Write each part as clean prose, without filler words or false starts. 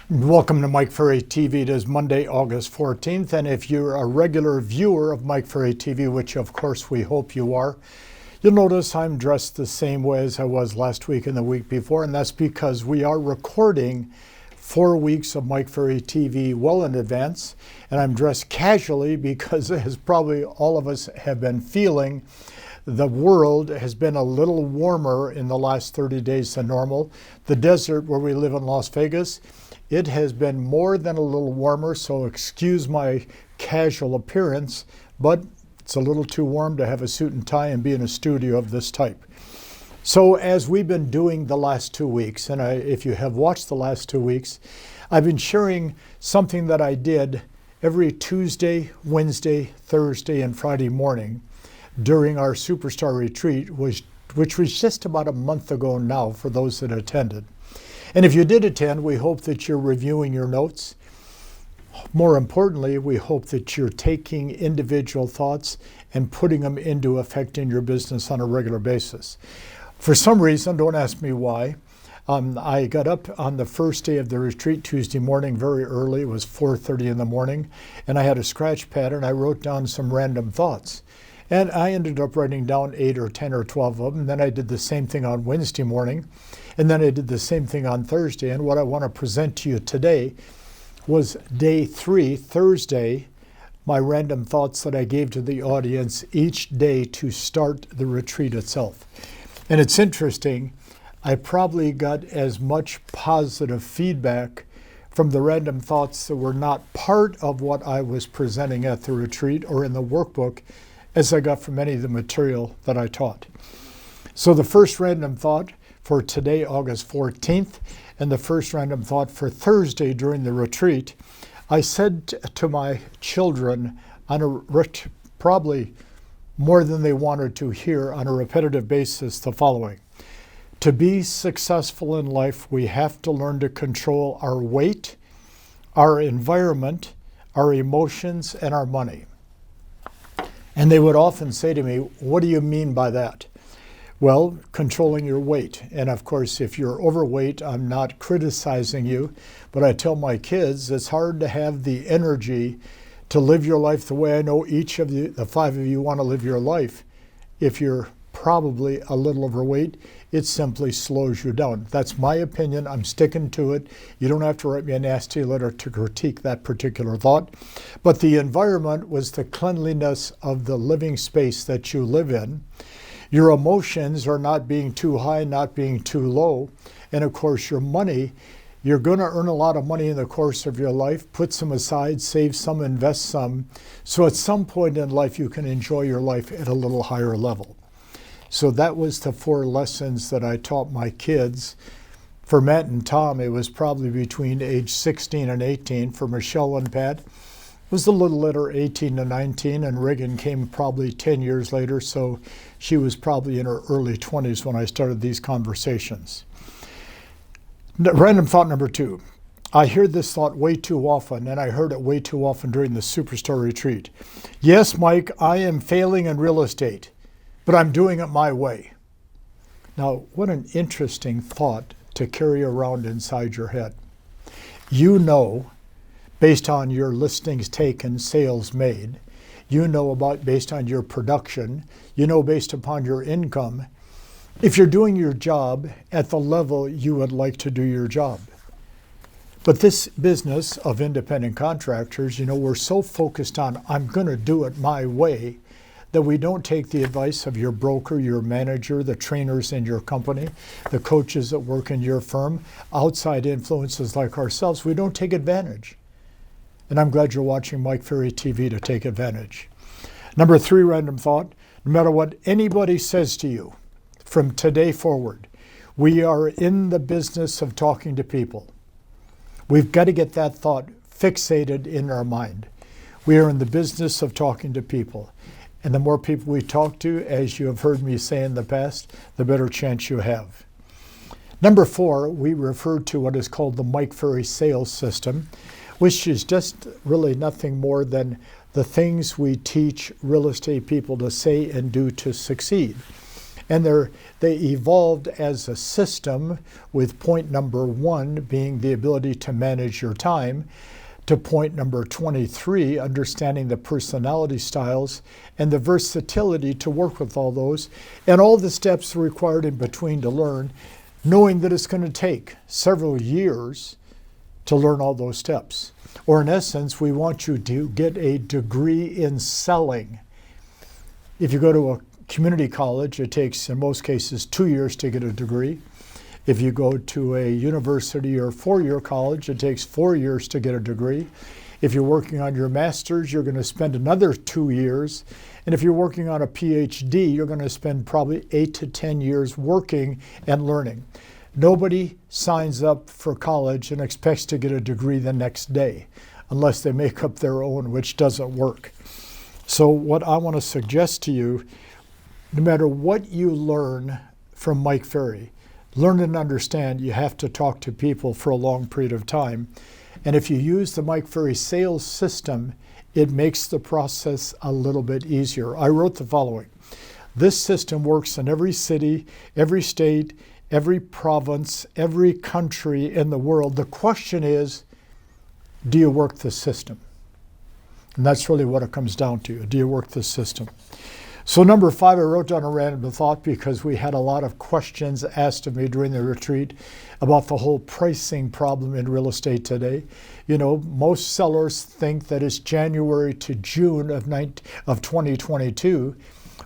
Welcome to Mike Ferry TV. It is Monday, August 14th, and if you're a regular viewer of Mike Ferry TV, which of course we hope you are, you'll notice I'm dressed the same way as I was last week and the week before, and that's because we are recording 4 weeks of Mike Ferry TV well in advance, and I'm dressed casually because, as probably all of us have been feeling, the world has been a little warmer in the last 30 days than normal. The desert where we live in Las Vegas, it has been more than a little warmer, so excuse my casual appearance, but it's a little too warm to have a suit and tie and be in a studio of this type. So as we've been doing the last 2 weeks, and if you have watched the last 2 weeks, I've been sharing something that I did every Tuesday, Wednesday, Thursday, and Friday morning during our Superstar Retreat, which was just about a month ago now for those that attended. And if you did attend, we hope that you're reviewing your notes. More importantly, we hope that you're taking individual thoughts and putting them into effect in your business on a regular basis. For some reason, don't ask me why, I got up on the first day of the retreat Tuesday morning very early. It was 4:30 in the morning, and I had a scratch pad and I wrote down some random thoughts. And I ended up writing down 8 or 10 or 12 of them. And then I did the same thing on Wednesday morning. And then I did the same thing on Thursday. And what I want to present to you today was day 3, Thursday, my random thoughts that I gave to the audience each day to start the retreat itself. And it's interesting, I probably got as much positive feedback from the random thoughts that were not part of what I was presenting at the retreat or in the workbook as I got from any of the material that I taught. So the first random thought for today, August 14th, and the first random thought for Thursday during the retreat, I said to my children on probably more than they wanted to hear on a repetitive basis the following. To be successful in life, we have to learn to control our weight, our environment, our emotions, and our money. And they would often say to me, what do you mean by that? Well, controlling your weight. And of course, if you're overweight, I'm not criticizing you, but I tell my kids it's hard to have the energy to live your life the way I know each of you, the 5 of you, want to live your life. If you're probably a little overweight, it simply slows you down. That's my opinion. I'm sticking to it. You don't have to write me a nasty letter to critique that particular thought. But the environment was the cleanliness of the living space that you live in. Your emotions are not being too high, not being too low. And of course, your money, you're going to earn a lot of money in the course of your life. Put some aside, save some, invest some. So at some point in life, you can enjoy your life at a little higher level. So that was the 4 lessons that I taught my kids. For Matt and Tom, it was probably between age 16 and 18. For Michelle and Pat, it was a little later, 18 to 19, and Reagan came probably 10 years later, so she was probably in her early 20s when I started these conversations. Random thought number 2. I hear this thought way too often, and I heard it way too often during the Superstar Retreat. Yes, Mike, I am failing in real estate, but I'm doing it my way. Now, what an interesting thought to carry around inside your head. You know, based on your listings taken, sales made, you know about based on your production, you know based upon your income, if you're doing your job at the level you would like to do your job. But this business of independent contractors, we're so focused on, I'm going to do it my way, that we don't take the advice of your broker, your manager, the trainers in your company, the coaches that work in your firm, outside influences like ourselves. We don't take advantage. And I'm glad you're watching Mike Ferry TV to take advantage. Number 3 random thought, no matter what anybody says to you from today forward, we are in the business of talking to people. We've got to get that thought fixated in our mind. We are in the business of talking to people. And the more people we talk to, as you have heard me say in the past, the better chance you have. Number 4, we refer to what is called the Mike Ferry sales system, which is just really nothing more than the things we teach real estate people to say and do to succeed. And they evolved as a system, with point number 1 being the ability to manage your time, to point number 23, understanding the personality styles and the versatility to work with all those, and all the steps required in between to learn, knowing that it's going to take several years to learn all those steps. Or in essence, we want you to get a degree in selling. If you go to a community college, it takes, in most cases, 2 years to get a degree. If you go to a university or 4-year college, it takes 4 years to get a degree. If you're working on your master's, you're going to spend another 2 years. And if you're working on a PhD, you're going to spend probably 8 to 10 years working and learning. Nobody signs up for college and expects to get a degree the next day, unless they make up their own, which doesn't work. So what I want to suggest to you, no matter what you learn from Mike Ferry, learn and understand you have to talk to people for a long period of time. And if you use the Mike Ferry sales system, it makes the process a little bit easier. I wrote the following. This system works in every city, every state, every province, every country in the world. The question is, do you work the system? And that's really what it comes down to. Do you work the system? So number 5, I wrote down a random thought because we had a lot of questions asked of me during the retreat about the whole pricing problem in real estate today. You know, most sellers think that it's January to June of 2022,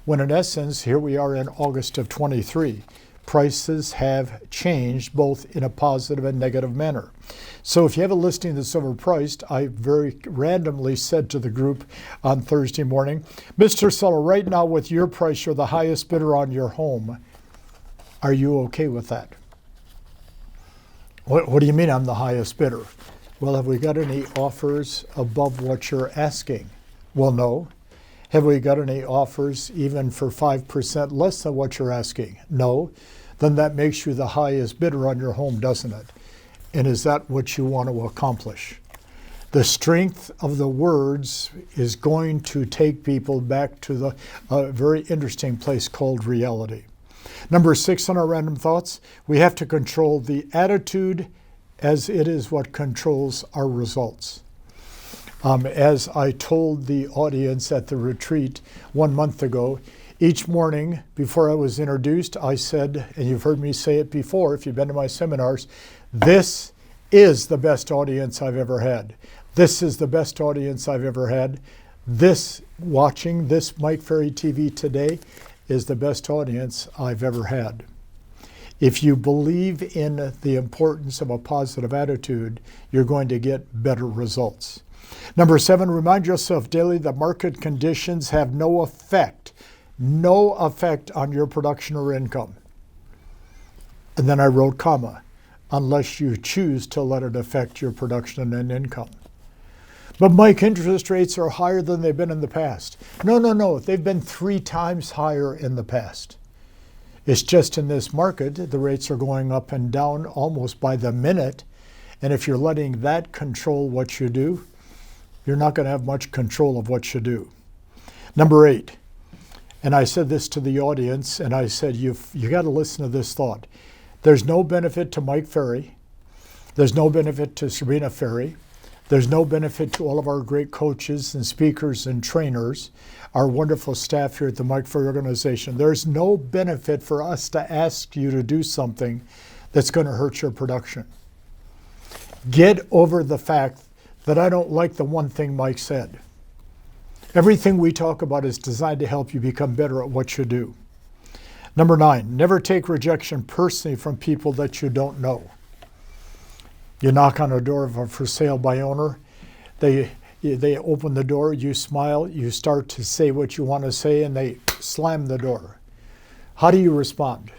when in essence, here we are in August of 23. Prices have changed both in a positive and negative manner. So if you have a listing that's overpriced, I very randomly said to the group on Thursday morning, Mr. Seller, right now with your price, you're the highest bidder on your home. Are you okay with that? What do you mean I'm the highest bidder? Well, have we got any offers above what you're asking? Well, no. Have we got any offers even for 5% less than what you're asking? No. Then that makes you the highest bidder on your home, doesn't it? And is that what you want to accomplish? The strength of the words is going to take people back to the very interesting place called reality. Number 6 on our random thoughts, we have to control the attitude, as it is what controls our results. As I told the audience at the retreat 1 month ago, each morning before I was introduced, I said, and you've heard me say it before if you've been to my seminars, this is the best audience I've ever had. This is the best audience I've ever had. This, watching this Mike Ferry TV today, is the best audience I've ever had. If you believe in the importance of a positive attitude, you're going to get better results. Number 7, remind yourself daily that market conditions have no effect on your production or income. And then I wrote comma, unless you choose to let it affect your production and income. But Mike, interest rates are higher than they've been in the past. No, they've been 3 times higher in the past. It's just in this market, the rates are going up and down almost by the minute. And if you're letting that control what you do, you're not going to have much control of what you do. Number 8, and I said this to the audience, and I said, you got to listen to this thought. There's no benefit to Mike Ferry. There's no benefit to Sabrina Ferry. There's no benefit to all of our great coaches and speakers and trainers, our wonderful staff here at the Mike Ferry organization. There's no benefit for us to ask you to do something that's going to hurt your production. Get over the fact that I don't like the one thing Mike said. Everything we talk about is designed to help you become better at what you do. Number 9, never take rejection personally from people that you don't know. You knock on a door of a for sale by owner, they open the door, you smile, you start to say what you want to say, and they slam the door. How do you respond?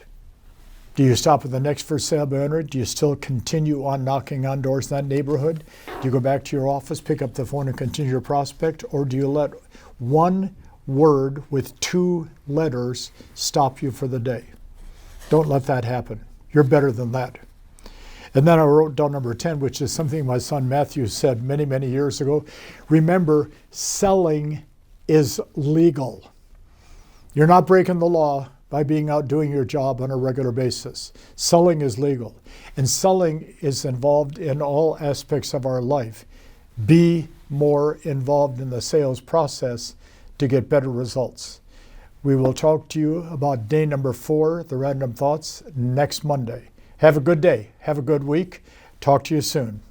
Do you stop at the next for sale by owner? Do you still continue on knocking on doors in that neighborhood? Do you go back to your office, pick up the phone, and continue your prospect? Or do you let one word with 2 letters stop you for the day? Don't let that happen. You're better than that. And then I wrote down number 10, which is something my son Matthew said many, many years ago. Remember, selling is legal. You're not breaking the law by being out doing your job on a regular basis. Selling is legal, and selling is involved in all aspects of our life. Be more involved in the sales process to get better results. We will talk to you about day number 4, the Random Thoughts, next Monday. Have a good day. Have a good week. Talk to you soon.